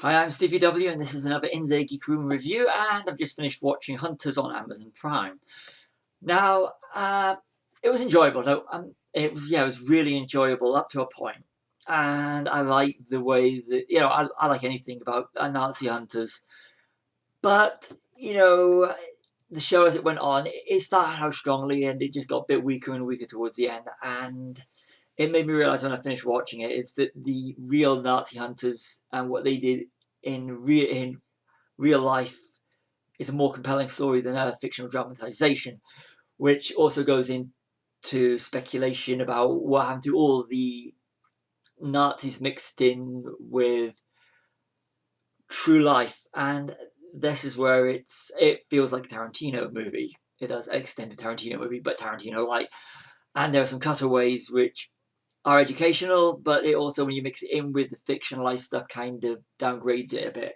Hi, I'm Stevie W, and this is another In the Geek Room review, and I've just finished watching Hunters on Amazon Prime. Now, it was enjoyable, though. It was really enjoyable up to a point, and I like the way that I like anything about Nazi hunters, but the show as it went on, it started out strongly, and it just got a bit weaker and weaker towards the end, and it made me realize when I finished watching it is that the real Nazi hunters and what they did in real life is a more compelling story than a fictional dramatization, which also goes into speculation about what happened to all the Nazis mixed in with true life. And this is where it feels like a Tarantino movie. It does extended Tarantino movie, but Tarantino light. And there are some cutaways which are educational, but it also, when you mix it in with the fictionalized stuff, kind of downgrades it a bit.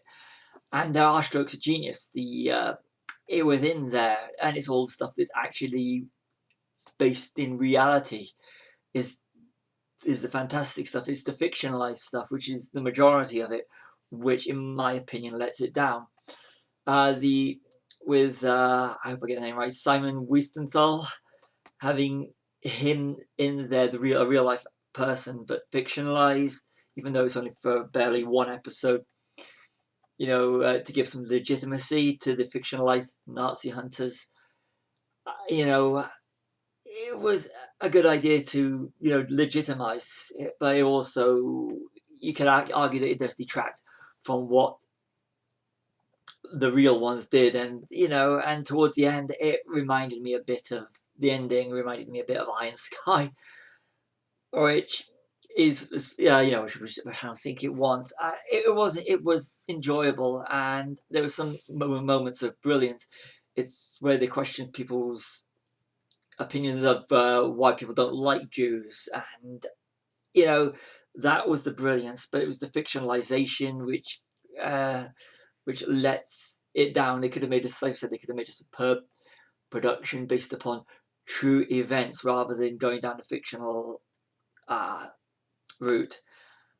And there are strokes of genius within there, and it's all stuff that's actually based in reality. Is the fantastic stuff. It's the fictionalized stuff, which is the majority of it, which, in my opinion, lets it down. The with I hope I get the name right, Simon Wiesenthal, having him in there, a real life person, but fictionalized, even though it's only for barely one episode. To give some legitimacy to the fictionalized Nazi hunters. It was a good idea to, legitimize it, but also you could argue that it does detract from what the real ones did, and towards the end, the ending reminded me a bit of Iron Sky, which which I don't think it wants. It was enjoyable, and there were some moments of brilliance. It's where they question people's opinions of why people don't like Jews, and that was the brilliance. But it was the fictionalization which lets it down. They could have made they could have made a superb production based upon true events rather than going down the fictional route.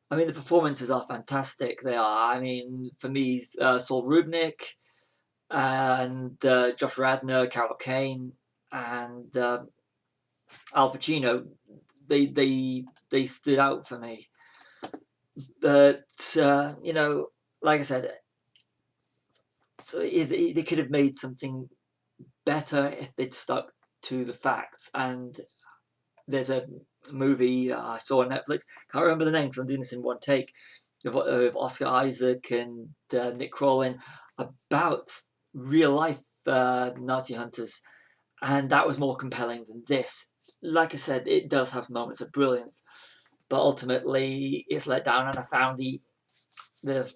I mean, the performances are fantastic. They are. I mean, for me, Saul Rudnick and Josh Radnor, Carol Kane, and Al Pacino, they stood out for me. But like I said, so they could have made something better if they'd stuck to the facts. And there's a movie I saw on Netflix. Can't remember the name because I'm doing this in one take. Of Oscar Isaac and Nick Kroll about real life Nazi hunters, and that was more compelling than this. Like I said, it does have moments of brilliance, but ultimately it's let down, and I found the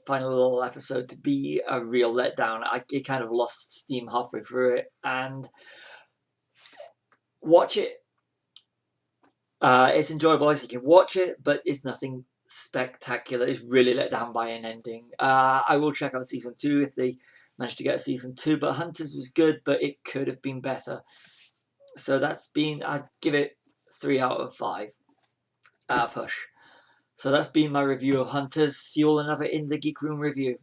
final episode to be a real letdown. It kind of lost steam halfway through it, and watch it. It's enjoyable as you can watch it, but it's nothing spectacular. It's really let down by an ending. I will check out season 2 if they managed to get a season 2, but Hunters was good, but it could have been better. So I'd give it 3 out of 5. Push. So that's been my review of Hunters. See you all another In the Geek Room review.